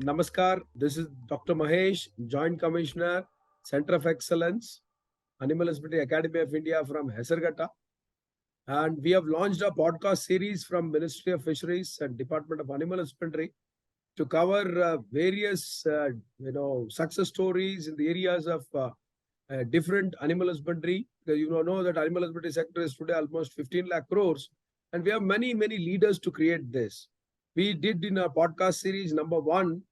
Namaskar. This is Dr. Mahesh, Joint Commissioner, Center of Excellence, Animal Husbandry Academy of India from Hesargata. And we have launched a podcast series from Ministry of Fisheries and Department of Animal Husbandry to cover various, success stories in the areas of different animal husbandry. Because you know that animal husbandry sector is today almost 15 lakh crores, and we have many leaders to create this. We did in our podcast series number 1,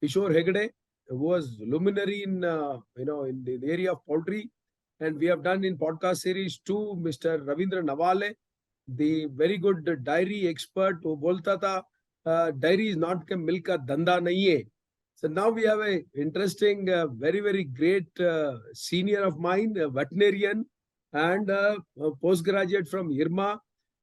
Kishore Hegde, who was luminary in in the area of poultry, and we have done in podcast series 2, Mr. Ravindra Nawale, the very good dairy expert who bolta tha, dairy is not ke milk ka dhanda nahi hai. So now we have a interesting, very great senior of mine, a veterinarian and a postgraduate from IRMA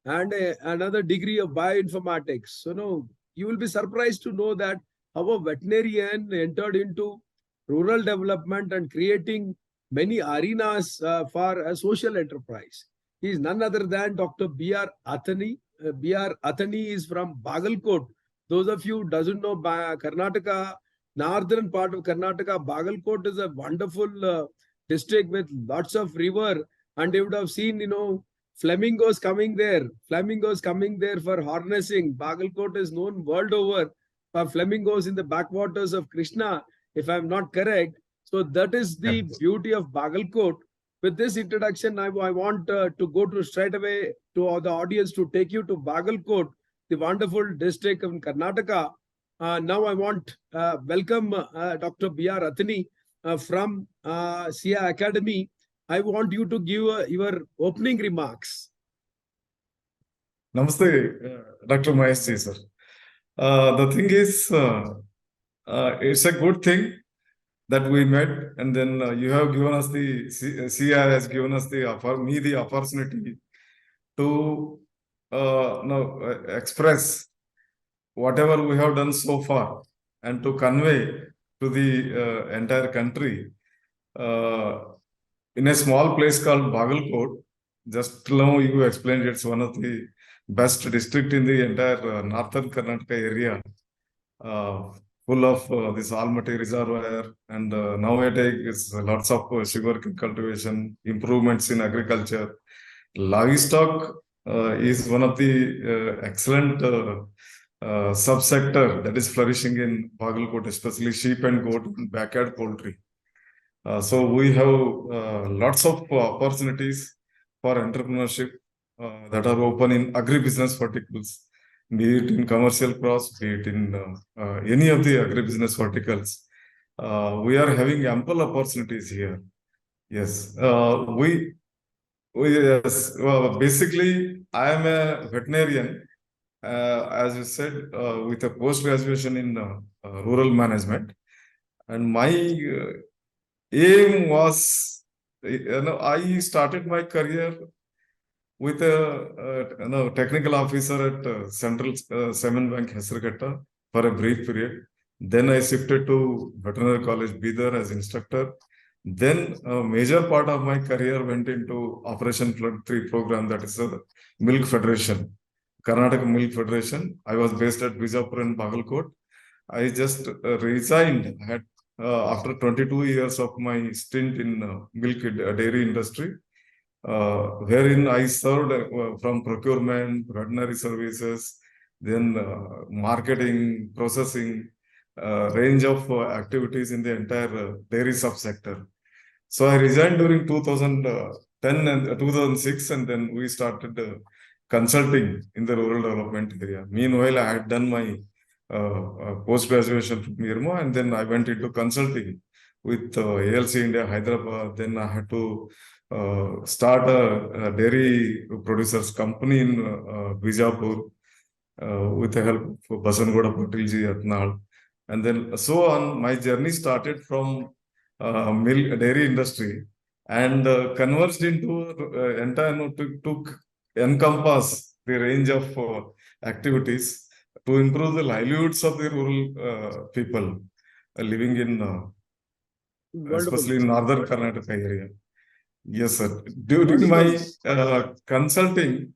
and another degree of bioinformatics. So no, you will be surprised to know that how a veterinarian entered into rural development and creating many arenas for a social enterprise. He is none other than Dr. B.R. Athani. B.R. Athani is from Bagalkote. Those of you who doesn't know Karnataka, northern part of Karnataka, Bagalkote is a wonderful district with lots of river, and you would have seen, flamingos coming there. Flamingos coming there for harnessing. Bagalkote is known world over for flamingos in the backwaters of Krishna, if I'm not correct. So that is the beauty of Bagalkote. With this introduction, I want to go to straight away to the audience to take you to Bagalkote, the wonderful district of Karnataka. Now I want welcome Dr. B.R. Athani from CEAH Academy. I want you to give your opening remarks. Namaste, Dr. Mahesh, sir. The thing is, it's a good thing that we met, and then you have given us the CEAH has given us the opportunity to express whatever we have done so far and to convey to the entire country in a small place called Bagalkote. Just now you explained it's one of the best district in the entire northern Karnataka area, full of this Almaty reservoir, and nowadays lots of sugarcane cultivation, improvements in agriculture. Livestock is one of the excellent subsector that is flourishing in Bagalkote, especially sheep and goat and backyard poultry. So we have lots of opportunities for entrepreneurship that are open in agribusiness verticals, be it in commercial crops, be it in any of the agribusiness verticals. We are having ample opportunities here. Yes, basically, I am a veterinarian, as you said, with a post-graduation in rural management. And my aim was, I started my career with a technical officer at Central Cement Bank, Hesargata, for a brief period. Then I shifted to Veterinary College, Bidar as instructor. Then a major part of my career went into Operation Flood 3 program, that is a Milk Federation, Karnataka Milk Federation. I was based at Bijapur and Bagalkote. I just resigned after 22 years of my stint in milk dairy industry, wherein I served from procurement, veterinary services, then marketing, processing, range of activities in the entire dairy subsector. So I resigned during 2010 and 2006, and then we started consulting in the rural development area. Meanwhile, I had done my post-graduation from IRMA, and then I went into consulting with ALC India, Hyderabad. Then I had to start a dairy producers company in Bijapur with the help of Basangoda Patilji Atnal. And then so on, my journey started from dairy industry and converged into entire to encompass the range of activities to improve the livelihoods of the rural people living in especially in northern Karnataka area. Yes, sir. During my consulting,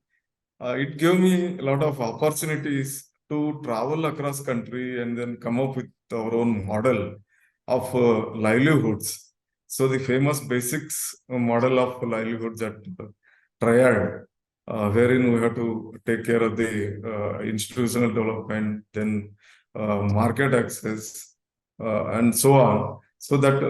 it gave me a lot of opportunities to travel across country and then come up with our own model of livelihoods. So the famous basics model of livelihoods at Triad, wherein we have to take care of the institutional development, then market access, and so on. So that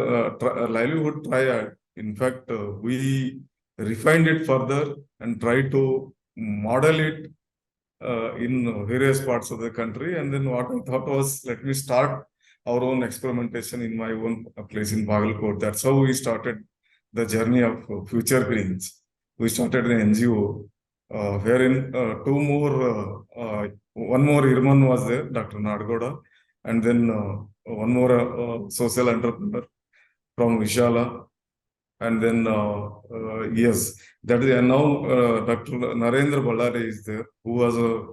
livelihood triad, in fact, we refined it further and tried to model it in various parts of the country. And then what I thought was, let me start our own experimentation in my own place in Bagalkote. That's how we started the journey of Future Greens. We started an NGO wherein one more Irman was there, Dr. Nadgoda, and then one more social entrepreneur from Vishala. And then, yes, that is, and now Dr. Narendra Ballari is there, who was a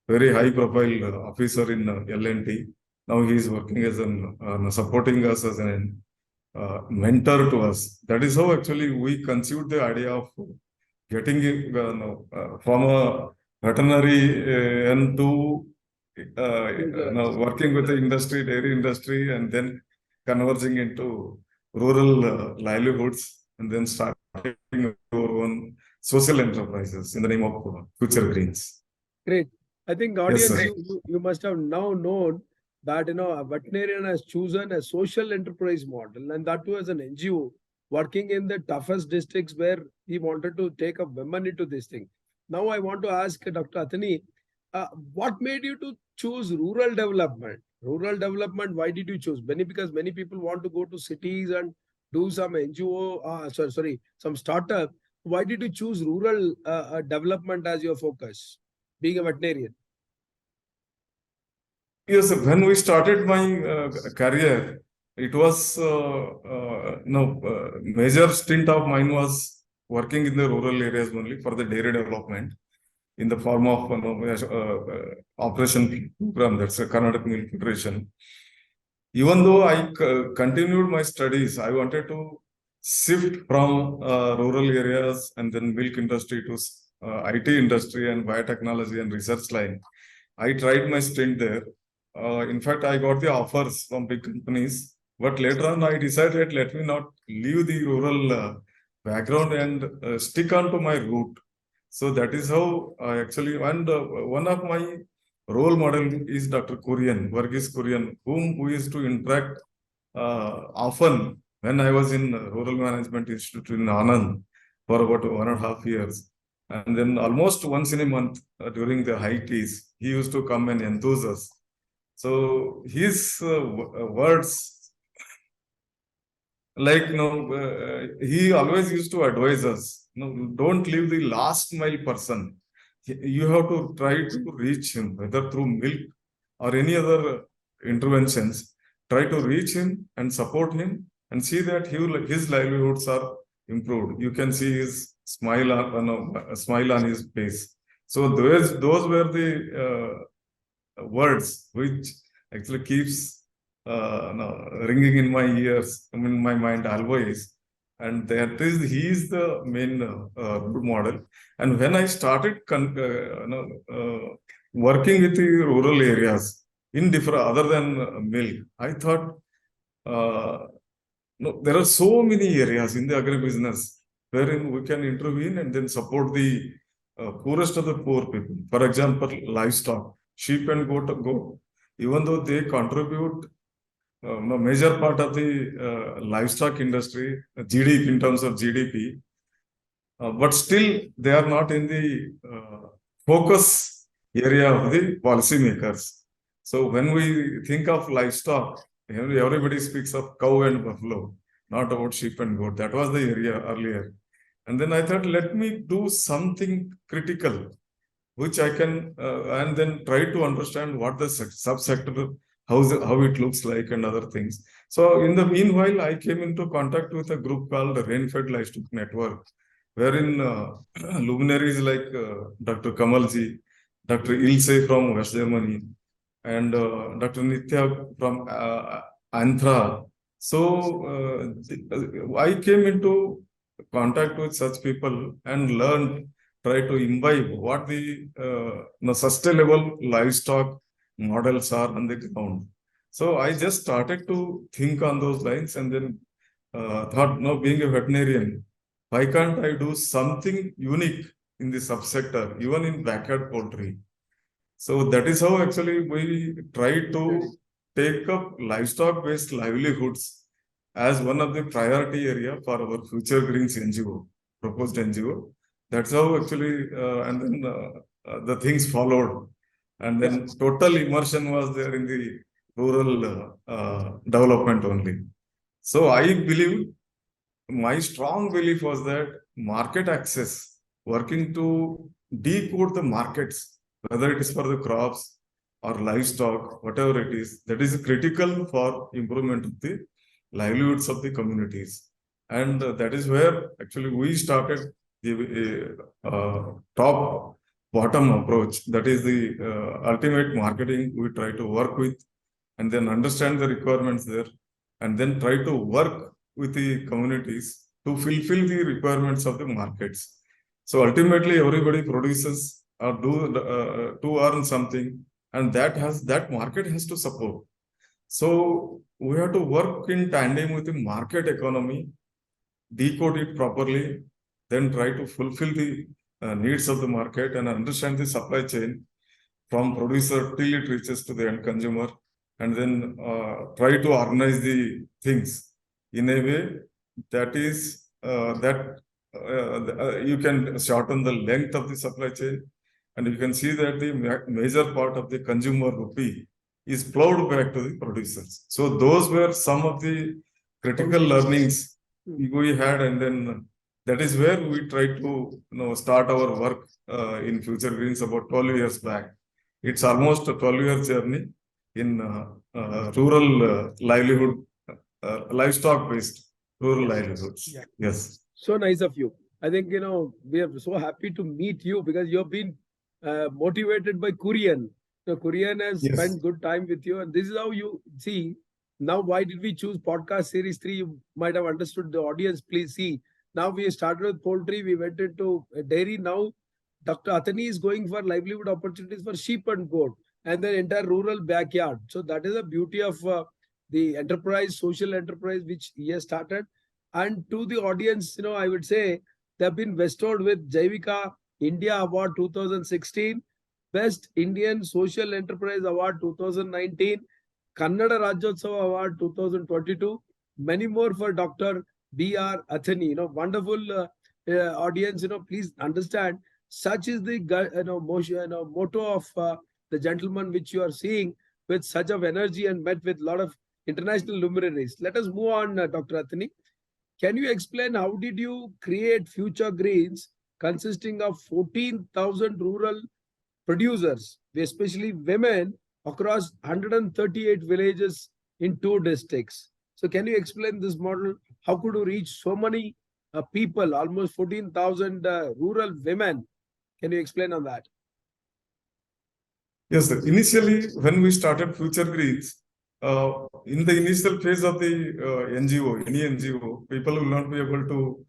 very high profile officer in L&T. Now he is working as an, supporting us as an mentor to us. That is how actually we conceived the idea of getting from a veterinary and to working with the industry, dairy industry, and then converging into rural livelihoods, and then starting our own social enterprises in the name of Future Greens. Great. I think Yes, audience, sir. you must have now known that a veterinarian has chosen a social enterprise model, and that too as an NGO working in the toughest districts where he wanted to take up women into this thing. Now I want to ask Dr. Athani, what made you to choose rural development? Rural development, why did you choose? Because many people want to go to cities and do some NGO, some startup. Why did you choose rural development as your focus, being a veterinarian? Yes, when we started my career, it was major stint of mine was working in the rural areas only for the dairy development in the form of operation program, that's a Karnataka Milk Federation. Even though I continued my studies, I wanted to shift from rural areas and then milk industry to IT industry and biotechnology and research line. I tried my stint there. In fact, I got the offers from big companies, but later on I decided, let me not leave the rural background and stick on to my root. So that is how I actually, and one of my role model is Dr. Kurian, Varghese Kurian, whom we used to interact often when I was in Rural Management Institute in Anand for about 1.5 years. And then almost once in a month during the high teas, he used to come and enthuse us. So his words, like, he always used to advise us, don't leave the last mile person. You have to try to reach him, whether through milk or any other interventions. Try to reach him and support him and see that his livelihoods are improved. You can see his smile on his face. So those were the words which actually keeps ringing in my ears, in my mind always. And he is the main role model. And when I started working with the rural areas in different other than milk, I thought there are so many areas in the agribusiness wherein we can intervene and then support the poorest of the poor people. For example, livestock, sheep and goat, even though they contribute a major part of the livestock industry, GDP in terms of GDP, but still they are not in the focus area of the policymakers. So when we think of livestock, everybody speaks of cow and buffalo, not about sheep and goat. That was the area earlier. And then I thought, let me do something critical, which I can, and then try to understand what the subsector, how it looks like and other things. So in the meanwhile, I came into contact with a group called the Rainfed Livestock Network, wherein luminaries like Dr. Kamalji, Dr. Ilse from West Germany, and Dr. Nitya from Andhra. So I came into contact with such people and learned, try to imbibe what the sustainable livestock models are on the ground. So I just started to think on those lines, and then thought, no, being a veterinarian, why can't I do something unique in the subsector, even in backyard poultry? So that is how actually we try to take up livestock-based livelihoods as one of the priority area for our future Greens NGO, proposed NGO. That's how actually, and then the things followed, and then total immersion was there in the rural development only. So I believe, my strong belief was that market access, working to decode the markets, whether it is for the crops or livestock, whatever it is, that is critical for improvement of the livelihoods of the communities. And that is where actually we started the top bottom approach. That is the ultimate marketing. We try to work with and then understand the requirements there, and then try to work with the communities to fulfill the requirements of the markets. So ultimately, everybody produces or to earn something, and that market has to support. So we have to work in tandem with the market economy, decode it properly, then try to fulfill the needs of the market and understand the supply chain from producer till it reaches to the end consumer, and then try to organize the things in a way that is you can shorten the length of the supply chain, and you can see that the major part of the consumer rupee is plowed back to the producers. So those were some of the critical learnings we had, and then that is where we try to start our work in Future Greens about 12 years back. It's almost a 12-year journey in rural livelihood, livestock-based rural livelihoods. Yeah. Yes. So nice of you. I think, we are so happy to meet you because you have been motivated by Korean. So Korean has Yes. spent good time with you. And this is how you see. Now, why did we choose podcast series 3? You might have understood the audience. Please see. Now we started with poultry. We went into dairy. Now Dr. Athani is going for livelihood opportunities for sheep and goat and then entire rural backyard. So that is the beauty of the enterprise, social enterprise, which he has started. And to the audience, I would say they have been bestowed with Jaivika India Award 2016, Best Indian Social Enterprise Award 2019, Kannada Rajyotsava Award 2022, many more for Dr. B.R. Athani. Wonderful audience. Please understand, such is the motto of the gentleman which you are seeing with such of energy and met with a lot of international luminaries. Let us move on, Dr. Athani. Can you explain how did you create Future Greens consisting of 14,000 rural producers, especially women, across 138 villages in 2 districts? So can you explain this model? How could you reach so many people, almost 14,000 rural women? Can you explain on that? Yes, sir. Initially, when we started Future Greens, in the initial phase of the NGO, any NGO, people will not be able to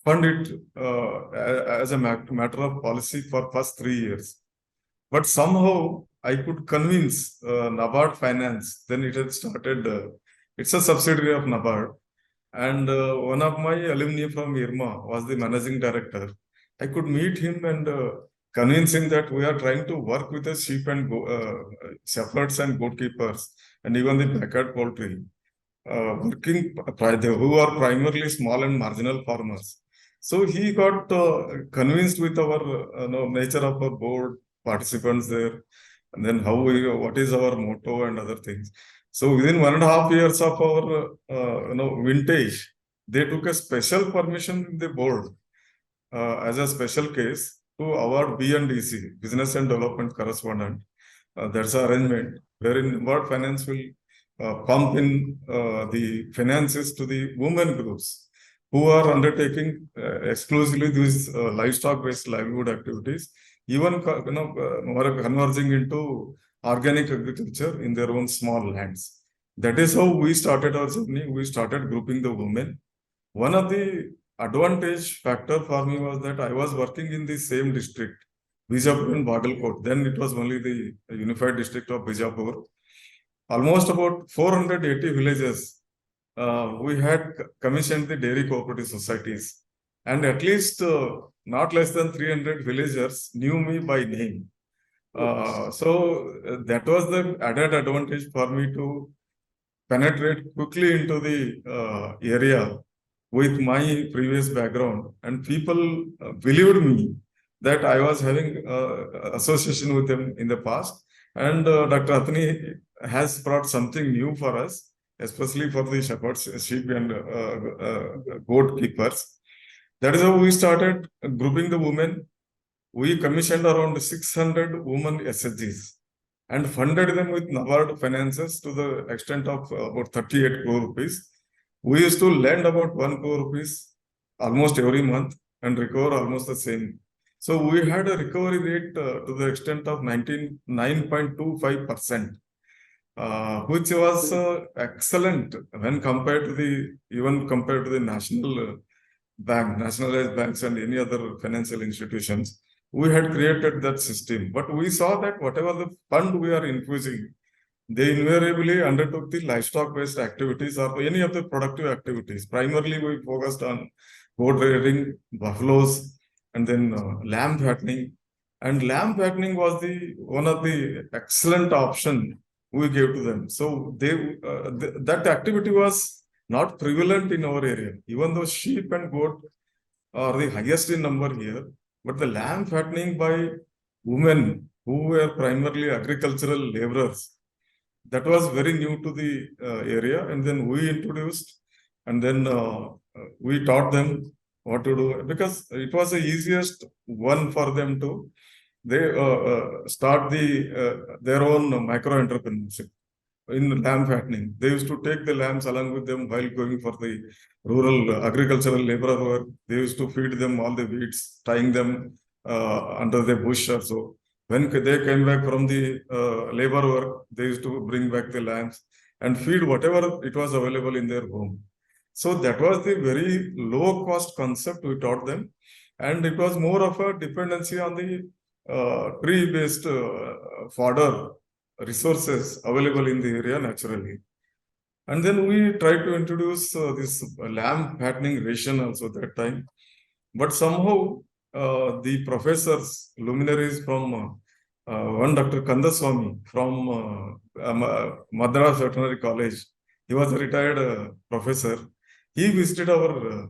fund it as a matter of policy for first 3 years. But somehow I could convince NABARD Finance. Then it had started. It's a subsidiary of NABARD, and one of my alumni from IRMA was the managing director. I could meet him and convince him that we are trying to work with the sheep and shepherds and goat keepers and even the backyard poultry, who are primarily small and marginal farmers. So he got convinced with our nature of our board participants there, and then what is our motto and other things. So within 1.5 years of our vintage, they took a special permission in the board as a special case to award BNDC, Business and Development Correspondent. That's an arrangement wherein NABARD Finance will pump in the finances to the women groups who are undertaking exclusively these livestock-based livelihood activities, even converging into organic agriculture in their own small lands. That is how we started our journey. We started grouping the women. One of the advantage factor for me was that I was working in the same district Bijapur and Bagalkote. Then it was only the unified district of Bijapur. Almost about 480 villages. We had commissioned the dairy cooperative societies, and at least not less than 300 villagers knew me by name. So that was the added advantage for me to penetrate quickly into the area with my previous background, and people believed me that I was having association with them in the past. And Dr. Athani has brought something new for us, especially for the shepherds, sheep, and goat keepers. That is how we started grouping the women. We commissioned around 600 women SHGs and funded them with NABARD finances to the extent of about 38 crore rupees. We used to lend about 1 crore rupees almost every month and recover almost the same. So we had a recovery rate to the extent of 9.25%, which was excellent when compared to the national nationalized banks and any other financial institutions. We had created that system, but we saw that whatever the fund we are infusing, they invariably undertook the livestock-based activities or any of the productive activities. Primarily, we focused on goat rearing, buffaloes, and then lamb fattening. And lamb fattening was one of the excellent option we gave to them. So that activity was not prevalent in our area, even though sheep and goat are the highest in number here. But the lamb fattening by women who were primarily agricultural laborers, that was very new to the area. And then we introduced, and then we taught them what to do, because it was the easiest one for them to start their own micro entrepreneurship in lamb fattening. They used to take the lambs along with them while going for the rural agricultural labor work. They used to feed them all the weeds, tying them under the bush or so. When they came back from the labor work, they used to bring back the lambs and feed whatever it was available in their home. So that was the very low cost concept we taught them. And it was more of a dependency on the tree-based fodder resources available in the area naturally. And then we tried to introduce this lamb fattening ration also that time. But somehow the professors, luminaries from one Dr. Kandaswamy from Madras Veterinary College, he was a retired professor. He visited our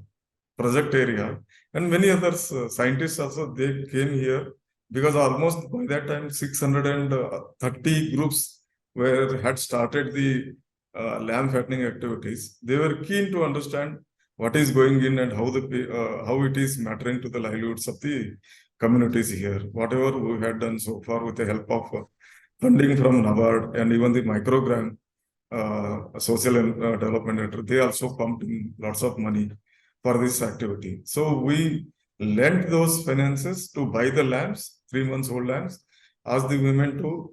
project area, and many others, scientists also, they came here, because almost by that time 630 groups had started the lamb fattening activities. They were keen to understand what is going in and how it is mattering to the livelihoods of the communities here. Whatever we had done so far with the help of funding from NABARD and even the microgram social development, they also pumped in lots of money for this activity. So we lent those finances to buy the lambs, 3 months old lambs, asked the women to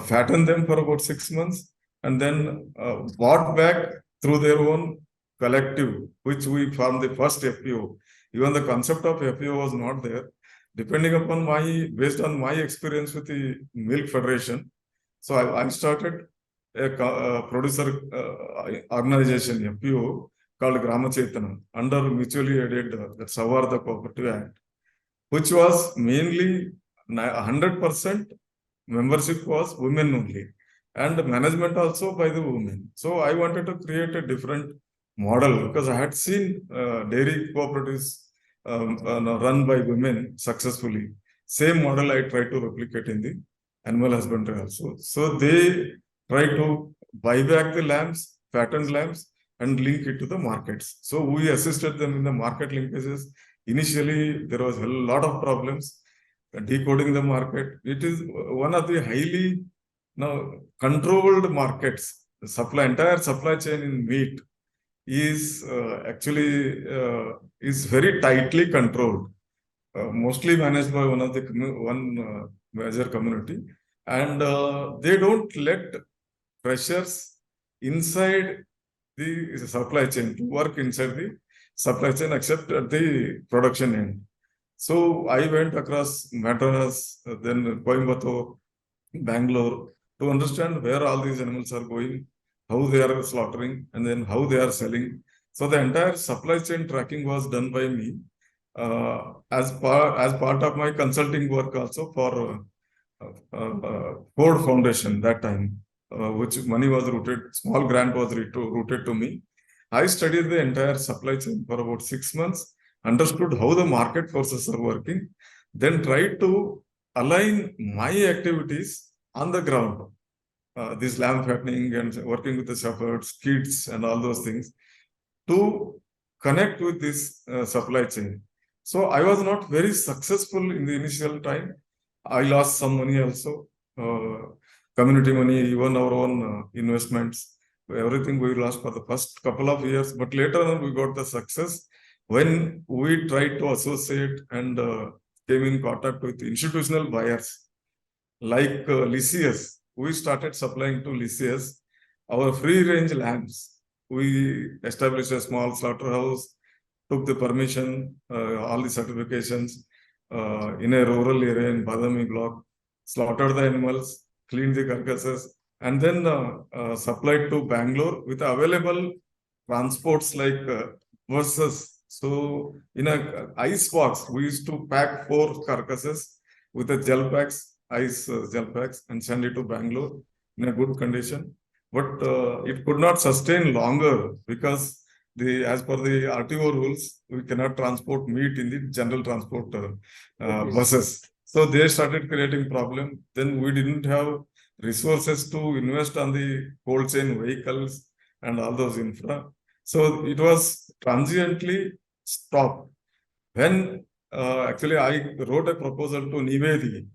fatten them for about 6 months, and then bought back through their own collective, which we formed the first FPO. Even the concept of FPO was not there. Depending upon based on my experience with the Milk Federation, so I started a producer organization, FPO, called Grama Chetana, under mutually aided the Savarda Cooperative Act, which was mainly 100% membership was women only, and management also by the women. So I wanted to create a different model, because I had seen dairy cooperatives run by women successfully. Same model I tried to replicate in the animal husbandry also. So they try to buy back the lambs, fattened lambs, and link it to the markets. So we assisted them in the market linkages. Initially, there was a lot of problems decoding the market. It is one of the highly controlled markets. The entire supply chain in meat is actually is very tightly controlled, mostly managed by one major community, and they don't let pressures inside the supply chain to work inside the supply chain except at the production end. So I went across Madras, then Coimbatore, Bangalore, to understand where all these animals are going, how they are slaughtering, and then how they are selling. So the entire supply chain tracking was done by me as part of my consulting work also for Ford Foundation that time, which money was routed, small grant was routed to me. I studied the entire supply chain for about 6 months, understood how the market forces are working, then tried to align my activities on the ground. This lamb fattening and working with the shepherds, kids, and all those things to connect with this supply chain. So I was not very successful in the initial time. I lost some money also, community money, even our own investments. Everything we lost for the first couple of years, but later on we got the success when we tried to associate and came in contact with institutional buyers like Lycius. We started supplying to Lycius our free-range lambs. We established a small slaughterhouse, took the permission, all the certifications in a rural area in Badami block, slaughtered the animals, cleaned the carcasses, and then supplied to Bangalore with available transports like buses. So in a ice box, we used to pack 4 carcasses with the gel packs, ice gel packs, and send it to Bangalore in a good condition. But it could not sustain longer because as per the RTO rules, we cannot transport meat in the general transport buses. So they started creating problem. Then we didn't have resources to invest on the cold chain vehicles and all those infra. So it was transiently stopped. When actually I wrote a proposal to Nivedi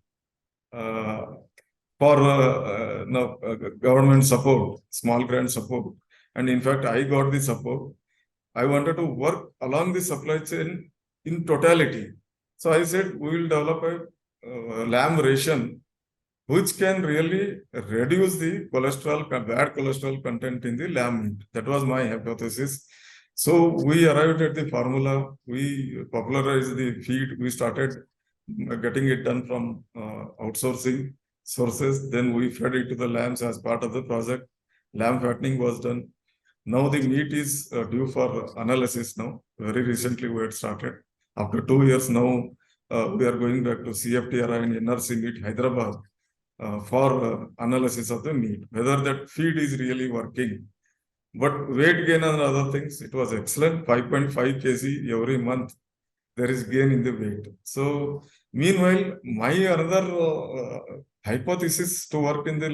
for government support, small grant support. And in fact, I got the support. I wanted to work along the supply chain in totality. So I said, we will develop a lamb ration which can really reduce the cholesterol, bad cholesterol content in the lamb meat. That was my hypothesis. So we arrived at the formula. We popularized the feed. We started getting it done from outsourcing sources. Then we fed it to the lambs as part of the project. Lamb fattening was done. Now the meat is due for analysis now. Very recently we had started. After 2 years now, we are going back to CFTRI and NRC meet Hyderabad for analysis of the meat, whether that feed is really working. But weight gain and other things, it was excellent. 5.5 kg every month, there is gain in the weight. So meanwhile, my another hypothesis to work in the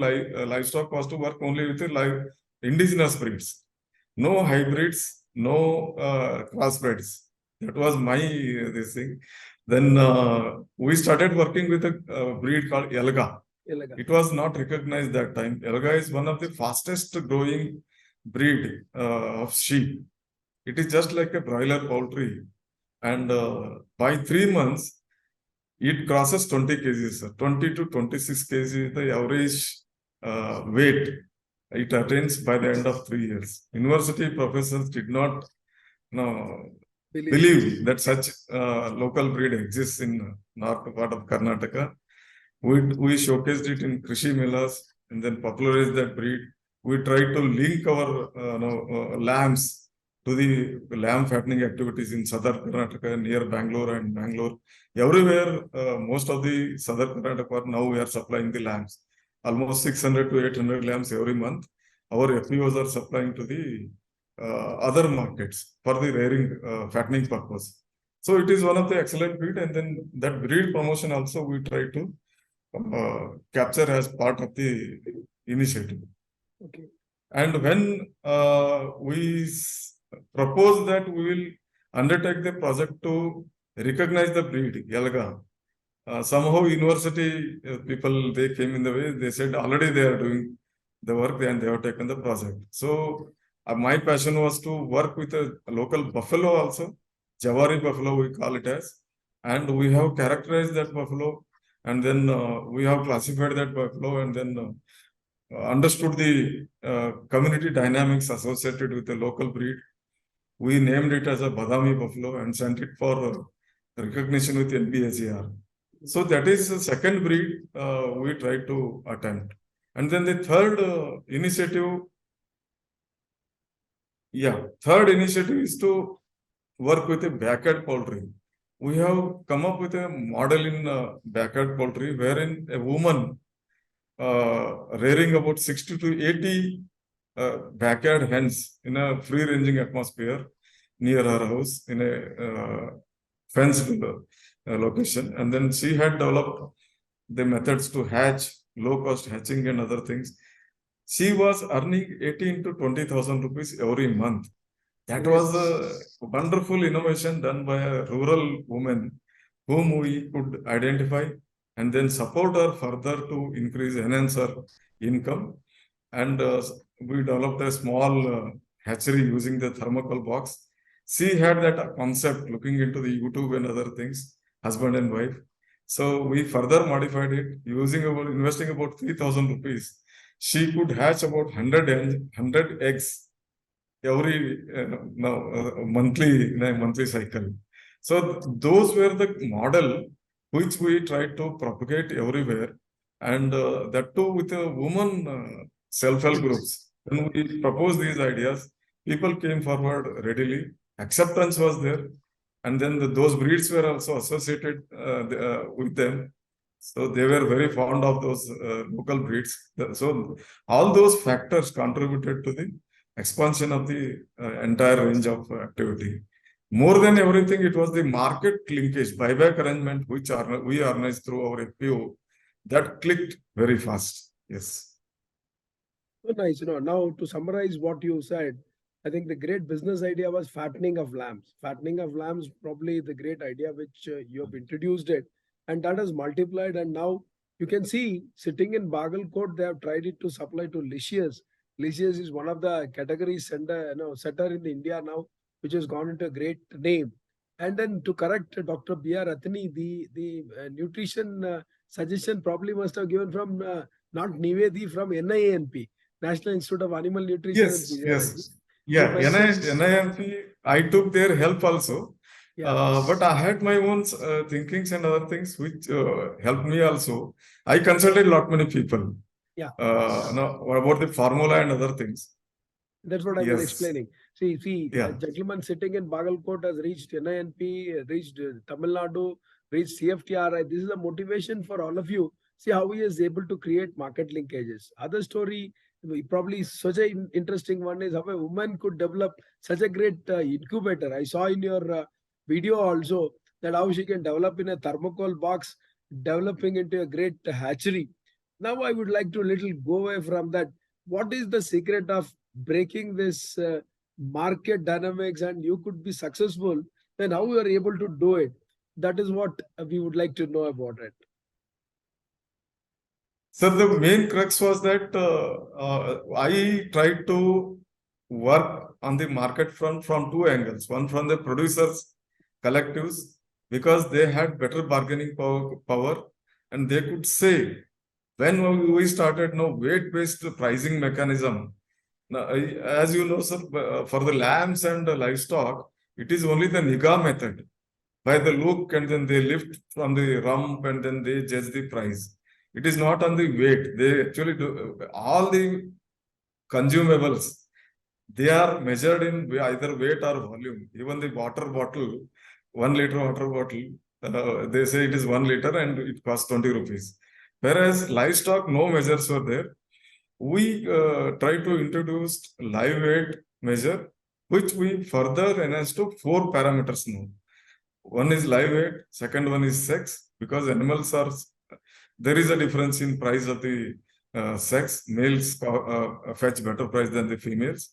livestock was to work only with the indigenous breeds. No hybrids, no crossbreds. That was my this thing. Then we started working with a breed called Elga. It was not recognized that time. Elga is one of the fastest growing breed of sheep. It is just like a broiler poultry. And by 3 months, it crosses 20 kgs, 20 to 26 kg, the average weight it attains by the end of 3 years. University professors did not believe that such local breed exists in north part of Karnataka. We showcased it in Krishi Melas and then popularized that breed. We tried to link our lambs to the lamb fattening activities in southern Karnataka near Bangalore and Bangalore. Everywhere, most of the southern Karnataka, now we are supplying the lambs. Almost 600 to 800 lambs every month. Our FPOs are supplying to the other markets for the rearing, fattening purpose. So it is one of the excellent breed, and then that breed promotion also we try to capture as part of the initiative. Okay. And when we propose that we will undertake the project to recognize the breed, Yalga, somehow university people, they came in the way, they said already they are doing the work and they have taken the project. So my passion was to work with a local buffalo also, Javari buffalo we call it as, and we have characterized that buffalo, and then we have classified that buffalo, and then understood the community dynamics associated with the local breed. We named it as a Badami buffalo and sent it for recognition with NBACR. So that is the second breed we try to attempt. And then the third initiative is to work with a backyard poultry. We have come up with a model in backyard poultry wherein a woman rearing about 60 to 80 backyard hens in a free ranging atmosphere near her house in a fenced location. And then she had developed the methods to hatch, low cost hatching and other things. She was earning 18 to 20,000 rupees every month. That was a wonderful innovation done by a rural woman whom we could identify and then support her further to enhance her income. And we developed a small hatchery using the thermocol box. She had that concept looking into the YouTube and other things, husband and wife. So we further modified it investing about 3,000 rupees. She could hatch about 100 eggs every monthly cycle. So those were the model which we tried to propagate everywhere, and that too with a woman self-help groups. When we proposed these ideas, people came forward readily. Acceptance was there, and then those breeds were also associated with them. So they were very fond of those local breeds. So all those factors contributed to the expansion of the entire range of activity. More than everything, it was the market linkage, buyback arrangement, which we organized through our FPO, that clicked very fast. Yes. So nice. Now to summarize what you said, I think the great business idea was fattening of lambs. Fattening of lambs, probably the great idea which you have introduced it, and that has multiplied. And now you can see sitting in Bagalkote, they have tried it to supply to Licious. Licious is one of the categories setter in India now, which has gone into a great name. And then to correct Dr. B.R. Athani, the nutrition suggestion probably must have given from not Nivedi, from NINP, National Institute of Animal Nutrition and Physiology. Yeah, NINP, I took their help also. But I had my own thinkings and other things which helped me also. I consulted a lot many people. About the formula and other things. That's what I was explaining. See, a gentleman sitting in Bagalkote has reached NINP, reached Tamil Nadu, reached CFTRI. This is a motivation for all of you. See how he is able to create market linkages. Other story, probably such an interesting one, is how a woman could develop such a great incubator. I saw in your video also that how she can develop in a thermocol box, developing into a great hatchery. Now I would like to little go away from that. What is the secret of breaking this market dynamics, and you could be successful? Then how you are able to do it? That is what we would like to know about it. So the main crux was that I tried to work on the market front from two angles. One from the producers, collectives, because they had better bargaining power and they could say, when we started weight-based pricing mechanism, now, as you know, sir, for the lambs and the livestock, it is only the Niga method. By the look, and then they lift from the rump and then they judge the price. It is not on the weight. They actually do all the consumables. They are measured in either weight or volume. Even the water bottle, 1 liter water bottle, they say it is 1 liter and it costs 20 rupees. Whereas livestock, no measures were there. We try to introduce live weight measure, which we further enhanced to 4 parameters now. One is live weight, second one is sex, because animals are, there is a difference in price of the sex. Males fetch better price than the females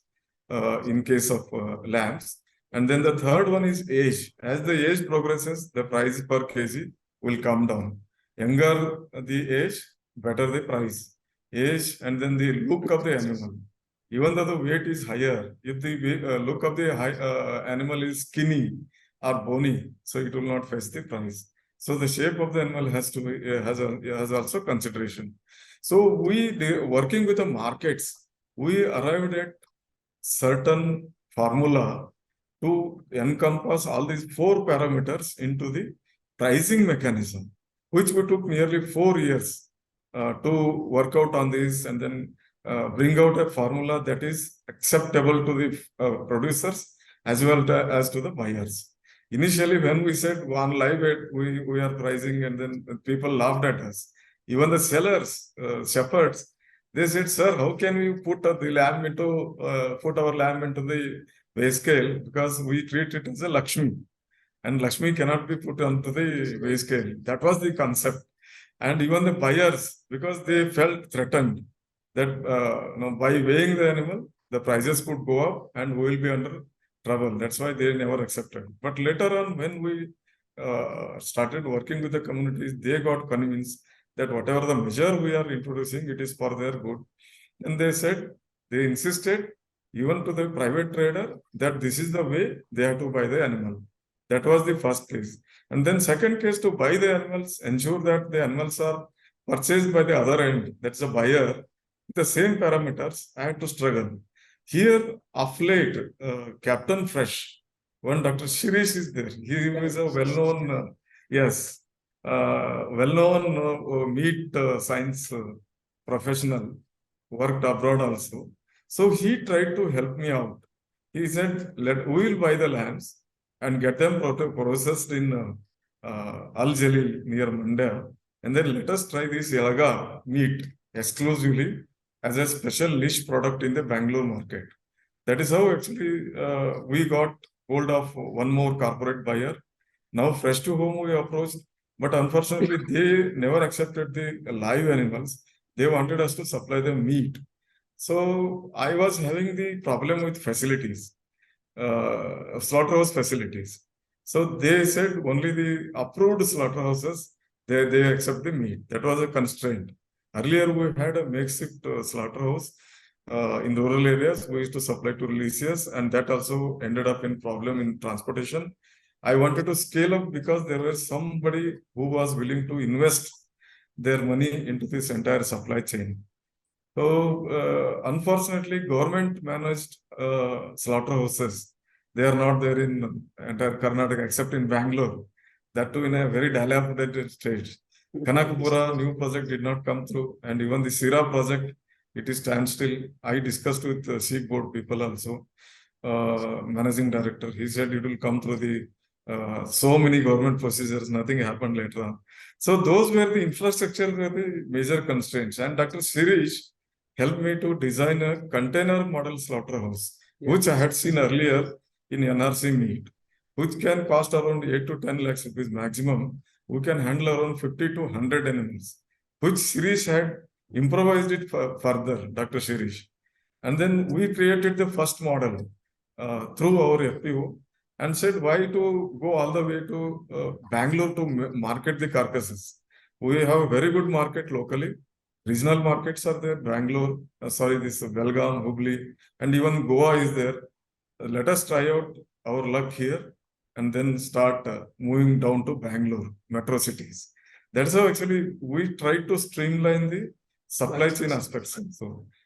in case of lambs. And then the third one is age. As the age progresses, the price per kg will come down. Younger the age, better the price. Age and then the look of the animal. Even though the weight is higher, if the look of the animal is skinny or bony, so it will not fetch the price. So the shape of the animal has to be has also consideration. So working with the markets, we arrived at certain formula to encompass all these 4 parameters into the pricing mechanism, which we took nearly 4 years to work out on this and then bring out a formula that is acceptable to the producers as well as to the buyers. Initially, when we said on live aid, we are pricing, and then people laughed at us. Even the sellers, shepherds, they said, "Sir, how can we put the lamb into put our lamb into the weigh scale, because we treat it as a Lakshmi, and Lakshmi cannot be put onto the weigh scale." That was the concept. And even the buyers, because they felt threatened that by weighing the animal, the prices could go up and we will be under trouble. That's why they never accepted. But later on, when we started working with the communities, they got convinced that whatever the measure we are introducing, it is for their good. And they insisted even to the private trader that this is the way they have to buy the animal. That was the first case. And then second case, to buy the animals, ensure that the animals are purchased by the other end, that's the buyer, the same parameters. I had to struggle. Here, of late, Captain Fresh, one Dr. Shirish is there. He is a well-known, well-known meat science professional, worked abroad also. So he tried to help me out. He said, we will buy the lambs and get them processed in Al Jalil near Manda, and then let us try this Yalaga meat exclusively as a special niche product in the Bangalore market. That is how actually we got hold of one more corporate buyer. Now Fresh to Home we approached, but unfortunately they never accepted the live animals. They wanted us to supply them meat. So I was having the problem with facilities, slaughterhouse facilities. So they said only the approved slaughterhouses, they accept the meat. That was a constraint. Earlier, we had a makeshift slaughterhouse in rural areas. We used to supply to religious, and that also ended up in problem in transportation. I wanted to scale up because there was somebody who was willing to invest their money into this entire supply chain. So, unfortunately, government managed slaughterhouses. They are not there in entire Karnataka except in Bangalore. That too in a very dilapidated state. Kanakapura new project did not come through, and even the Sira project, it is standstill. I discussed with the Sheep Board people also, managing director. He said it will come through the so many government procedures. Nothing happened later on. So those were the infrastructure were the major constraints. And Dr. Sirish helped me to design a container model slaughterhouse, which I had seen earlier in NRC meat, which can cost around 8 to 10 lakhs rupees maximum. We can handle around 50 to 100 animals, which Shirish had improvised it further, Dr. Shirish. And then we created the first model through our FPO and said, why to go all the way to Bangalore to market the carcasses? We have a very good market locally. Regional markets are there, Bangalore, this Belgaum, Hubli, and even Goa is there. Let us try out our luck here and then start moving down to Bangalore, metro cities. That's how actually we try to streamline the supply chain aspects.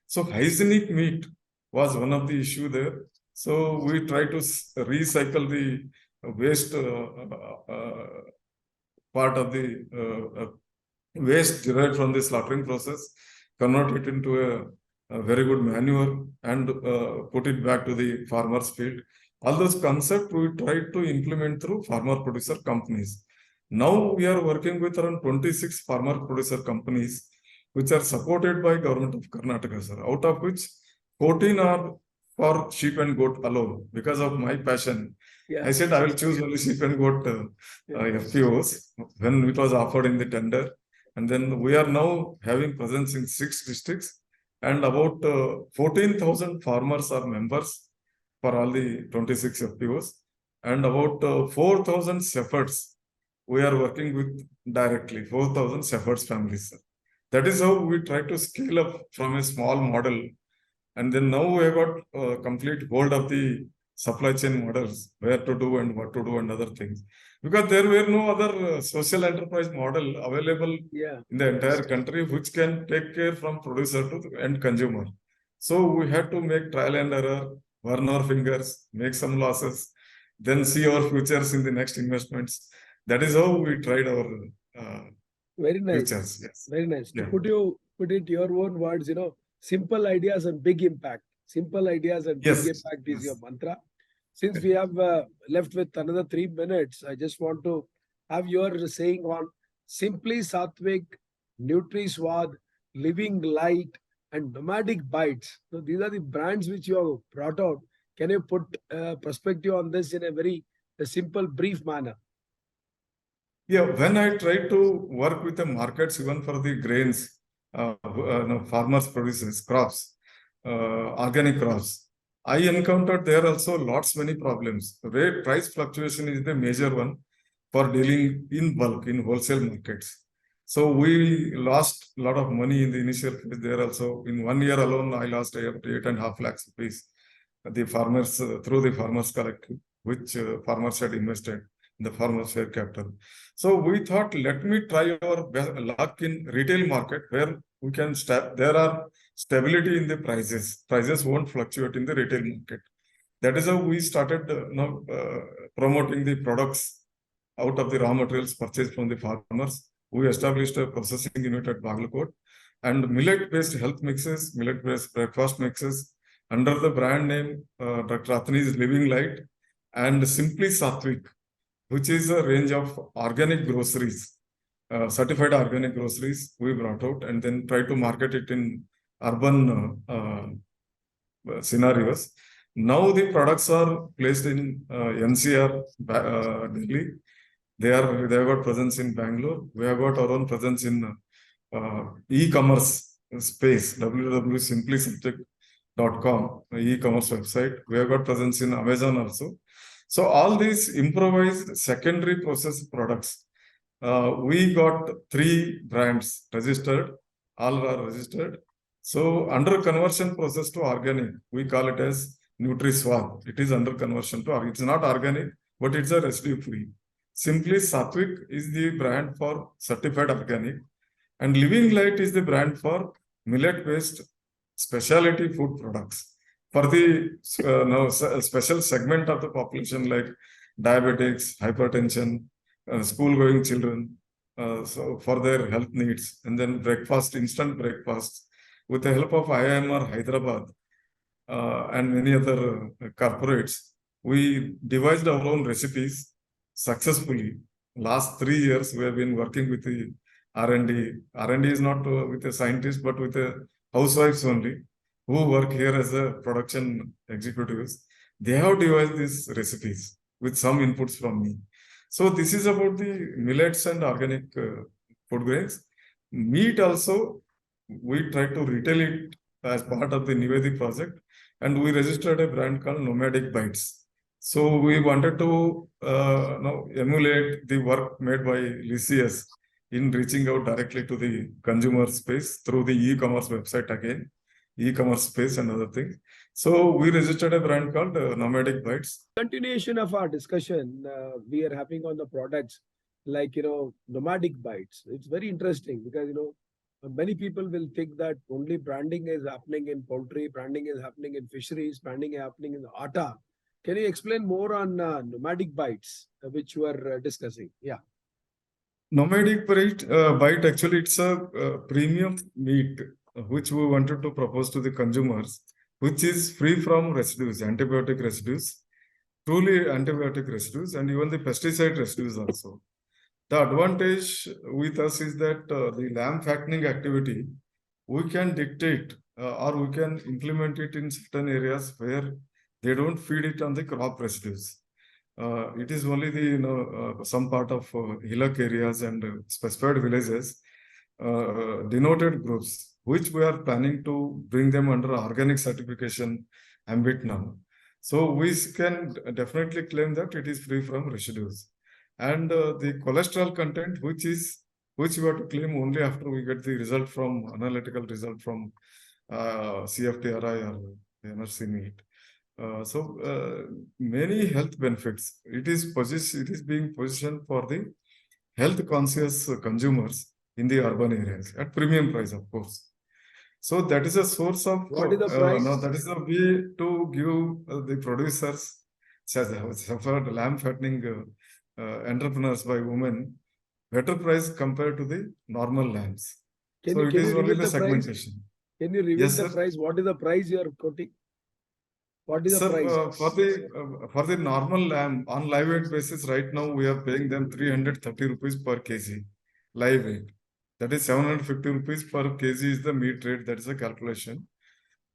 So hygienic meat was one of the issue there. So we try to recycle the waste part of the waste derived from the slaughtering process, convert it into a very good manure and put it back to the farmer's field. All those concepts we try to implement through farmer producer companies. Now we are working with around 26 farmer producer companies, which are supported by government of Karnataka, sir, out of which 14 are for sheep and goat alone. Because of my passion, I said I will choose only sheep and goat FPOs when it was offered in the tender. And then we are now having presence in 6 districts, and about 14,000 farmers are members for all the 26 FPOs, and about 4,000 shepherds we are working with directly, 4,000 shepherds families. That is how we try to scale up from a small model. And then now we have got complete hold of the supply chain models, where to do and what to do and other things. Because there were no other social enterprise model available in the entire country, which can take care from producer to the end consumer. So we had to make trial and error, burn our fingers, make some losses, then see our futures in the next investments. That is how we tried our Very nice. futures. Yes. Very nice. Yeah. To put it your own words, simple ideas and big impact. Simple ideas and Yes. big impact is Yes. your mantra. Since we have left with another 3 minutes, I just want to have your saying on Simply Sattvic, Nutri-Swad, Living Light, and Nomadic Bites. So these are the brands which you have brought out. Can you put perspective on this in a very simple, brief manner? Yeah, when I try to work with the markets, even for the grains, farmers produces crops, organic crops, I encountered there also lots many problems. Rate price fluctuation is the major one for dealing in bulk in wholesale markets. So we lost a lot of money in the initial phase there also. In 1 year alone, I lost 8.5 lakhs rupees. The farmers through the farmers collective, which farmers had invested in the farmers share capital. So we thought, let me try our luck in retail market where we can there are stability in the prices. Prices won't fluctuate in the retail market. That is how we started promoting the products out of the raw materials purchased from the farmers. We established a processing unit at Bagalkote and millet-based health mixes, millet-based breakfast mixes under the brand name Dr. Athani's Living Light and Simply Sattvic, which is a range of organic groceries, certified organic groceries we brought out and then try to market it in urban scenarios. Now the products are placed in NCR, Delhi. They have got presence in Bangalore. We have got our own presence in e-commerce space, www.simplysubject.com, e-commerce website. We have got presence in Amazon also. So all these improvised secondary processed products, we got 3 brands registered, all are registered. So under conversion process to organic, we call it as Nutri-Swad. It is under conversion to organic. It's not organic, but it's a residue free. Simply Sattvic is the brand for certified organic, and Living Light is the brand for millet-based specialty food products for the special segment of the population like diabetics, hypertension, school-going children, so for their health needs, and then instant breakfast with the help of IIMR Hyderabad and many other corporates. We devised our own recipes successfully. Last 3 years, we have been working with the R&D. R&D is not with a scientist, but with the housewives only, who work here as a production executives. They have devised these recipes with some inputs from me. So this is about the millets and organic food grains. Meat also, we try to retail it as part of the Nivedi project, and we registered a brand called Nomadic Bites. So we wanted to emulate the work made by LCS in reaching out directly to the consumer space through the e-commerce website again, e-commerce space and other things. So we registered a brand called Nomadic Bites. Continuation of our discussion, we are having on the products like, Nomadic Bites. It's very interesting because, many people will think that only branding is happening in poultry, branding is happening in fisheries, branding is happening in the atta. Can you explain more on Nomadic Bites, which you are discussing? Yeah. Nomadic bite, actually, it's a premium meat which we wanted to propose to the consumers, which is free from residues, antibiotic residues, truly antibiotic residues, and even the pesticide residues also. The advantage with us is that the lamb fattening activity, we can dictate or we can implement it in certain areas where they don't feed it on the crop residues. It is only the some part of hillock areas and specified villages, denoted groups, which we are planning to bring them under organic certification ambit now. So we can definitely claim that it is free from residues. And the cholesterol content, which we have to claim only after we get the result from analytical result from CFTRI or NRC meat. Many health benefits. It is being positioned for the health conscious consumers in the urban areas at premium price, of course. So that is a source of what is the price? that is a way to give the producers suffered lamb fattening entrepreneurs by women better price compared to the normal lambs. So it Can is you only reveal the the price? segmentation. Can you reveal Yes, the sir. price? What is the price you are quoting? What is the Sir, price? for the normal lamb on live weight basis, right now we are paying them 330 rupees per kg live weight. That is 750 rupees per kg is the meat rate. That is a calculation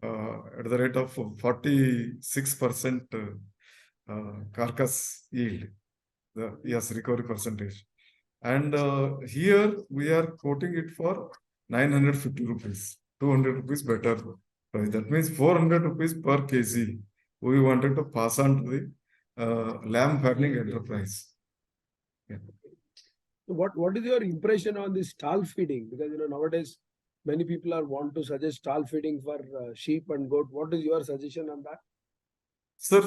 at the rate of 46% carcass yield. Yes, recovery percentage. And here we are quoting it for 950 rupees, 200 rupees better price. That means 400 rupees per kg. We wanted to pass on to the lamb fattening enterprise. Yeah. So what is your impression on this stall feeding? Because nowadays many people are want to suggest stall feeding for sheep and goat. What is your suggestion on that? Sir,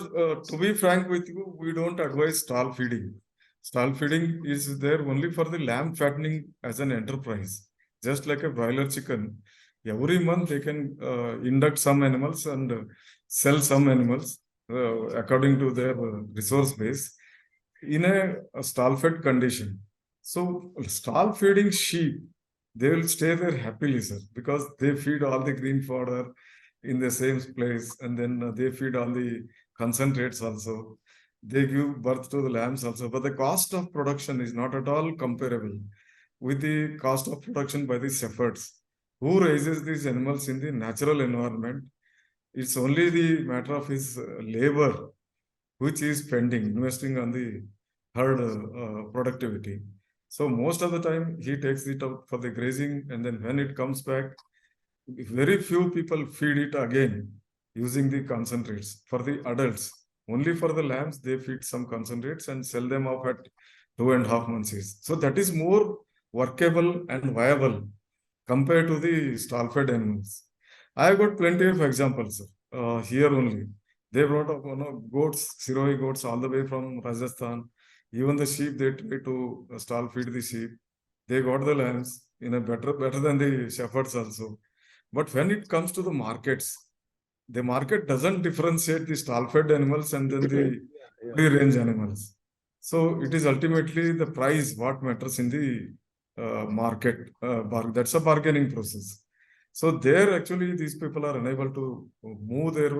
to be frank with you, we don't advise stall feeding. Stall feeding is there only for the lamb fattening as an enterprise, just like a broiler chicken. Every month they can induct some animals and sell some animals according to their resource base in a stall fed condition. So stall feeding sheep, they will stay there happily, sir, because they feed all the green fodder in the same place, and then they feed all the concentrates also. They give birth to the lambs also, but the cost of production is not at all comparable with the cost of production by the shepherds who raises these animals in the natural environment. It's only the matter of his labor which is pending, investing on the herd productivity. So most of the time he takes it out for the grazing, and then when it comes back, very few people feed it again using the concentrates for the adults. Only for the lambs, they feed some concentrates and sell them off at 2.5 months. So that is more workable and viable compared to the stall-fed animals. I have got plenty of examples here only. They brought up goats, Siroi goats all the way from Rajasthan. Even the sheep, they try to stall feed the sheep. They got the lambs in a better than the shepherds also. But when it comes to the markets, the market doesn't differentiate the stall-fed animals and then the free-range animals. So it is ultimately the price what matters in the market. That's a bargaining process. So there actually these people are unable to move their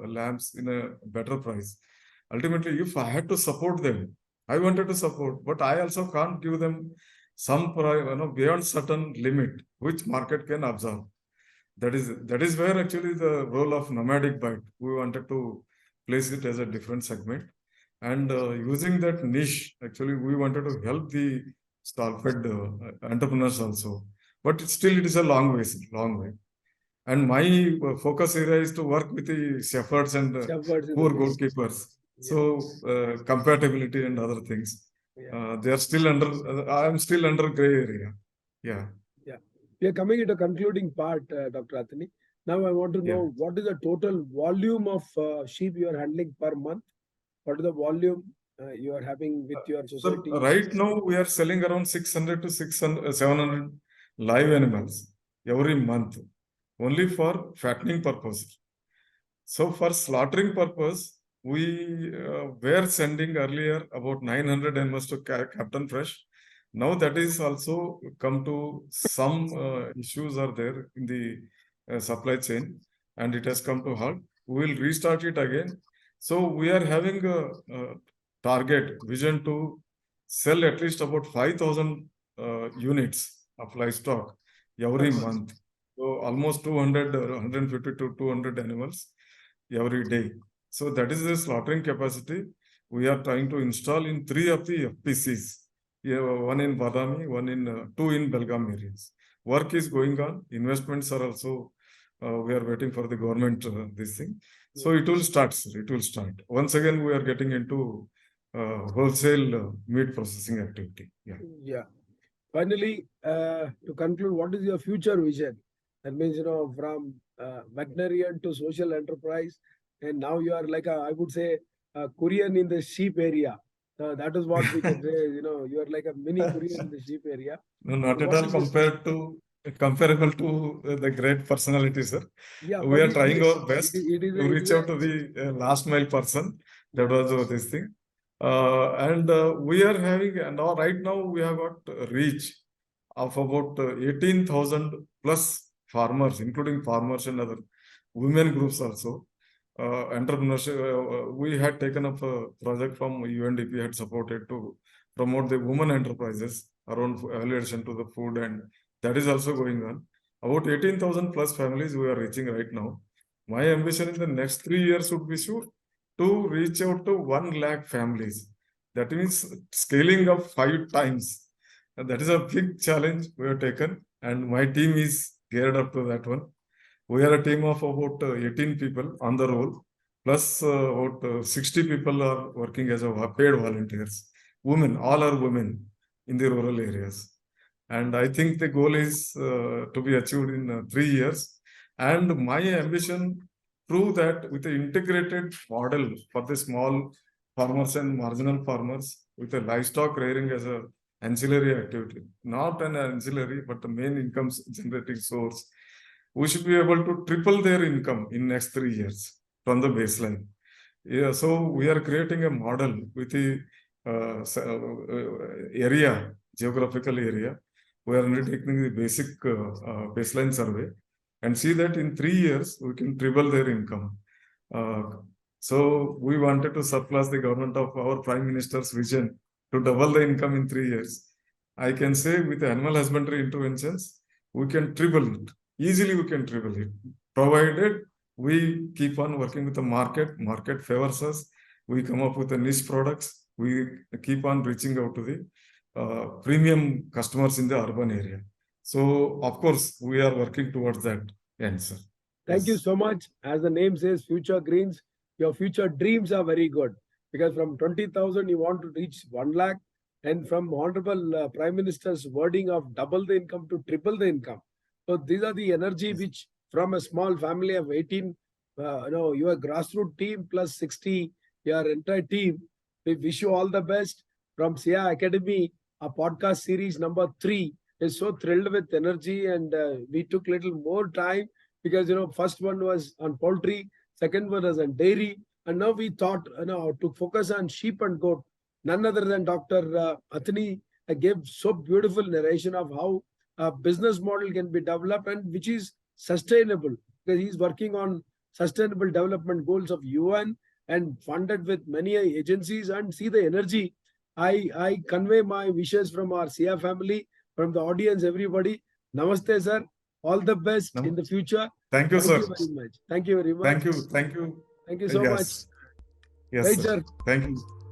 lambs in a better price. Ultimately, if I had to support them, I wanted to support, but I also can't give them some price, beyond certain limit which market can absorb. That is where actually the role of nomadic bite. We wanted to place it as a different segment, and using that niche, actually we wanted to help the stall-fed entrepreneurs also. But still, it is a long way, long way. And my focus area is to work with the shepherds and poor goatkeepers. So compatibility and other things. They are still under. I am still under gray area. Yeah. Yeah. We are coming into concluding part, Dr. Athani. Now I want to know what is the total volume of sheep you are handling per month? What is the volume you are having with your society? So right now we are selling around 600 to 600, 700 live animals every month, only for fattening purpose. So for slaughtering purpose, we were sending earlier about 900 animals to Captain Fresh. Now that is also come to some issues are there in the supply chain, and it has come to halt. We will restart it again. So we are having a target vision to sell at least about 5,000 units of livestock every month. So almost 200, 150 to 200 animals every day. So that is the slaughtering capacity. We are trying to install in 3 of the FPCs. One in Badami, two in Belgaum areas. Work is going on. Investments are also, we are waiting for the government, this thing. So it will start, sir. It will start. Once again, we are getting into wholesale meat processing activity. Yeah. Finally, to conclude, what is your future vision? That means, from veterinarian to social enterprise, and now you are like I would say, a Korean in the sheep area. That is what we can say. You are like a mini Korean in the sheep area. No, not at all comparable to the great personalities, sir. Yeah, We are trying our best to reach out to a, the last mile person. That was this thing. And we are having, and right now we have got reach of about 18,000 plus farmers, including farmers and other women groups also. Entrepreneurship, we had taken up a project from UNDP, had supported to promote the women enterprises around valuation to the food, and that is also going on. About 18,000 plus families we are reaching right now. My ambition in the next 3 years would be sure to reach out to 1 lakh families. That means scaling up 5 times. And that is a big challenge we have taken, and my team is geared up to that one. We are a team of about 18 people on the roll, plus about 60 people are working as paid volunteers. Women, all are women in the rural areas. And I think the goal is to be achieved in 3 years. And my ambition prove that with the integrated model for the small farmers and marginal farmers, with the livestock rearing as a ancillary activity, not an ancillary, but the main income generating source, we should be able to triple their income in next 3 years from the baseline. Yeah, so we are creating a model with the area, geographical area. We are undertaking the basic baseline survey and see that in 3 years we can triple their income. So we wanted to surpass the government of our Prime Minister's vision to double the income in 3 years. I can say with the animal husbandry interventions, we can triple it. Easily we can triple it, provided we keep on working with the market favors us, we come up with the niche products, we keep on reaching out to the premium customers in the urban area. So, of course, we are working towards that answer. Thank you so much. As the name says, Future Greens, your future dreams are very good, because from 20,000 you want to reach 1 lakh, and from Honorable Prime Minister's wording of double the income to triple the income. So these are the energy which from a small family of 18, your grassroots team plus 60, your entire team. We wish you all the best from CEAH Academy. Our podcast series number 3 is so thrilled with energy, and we took little more time because first one was on poultry, second one was on dairy, and now we thought to focus on sheep and goat. None other than Dr. Athani gave so beautiful narration of how a business model can be developed and which is sustainable, because he's working on sustainable development goals of UN and funded with many agencies, and see the energy. I convey my wishes from our CEAH family, from the audience, everybody. Namaste, sir. All the best in the future. Thank you, sir. Thank you very much. Thank you very much. Thank you. Thank you so much. Yes, Right, sir. sir. Thank you.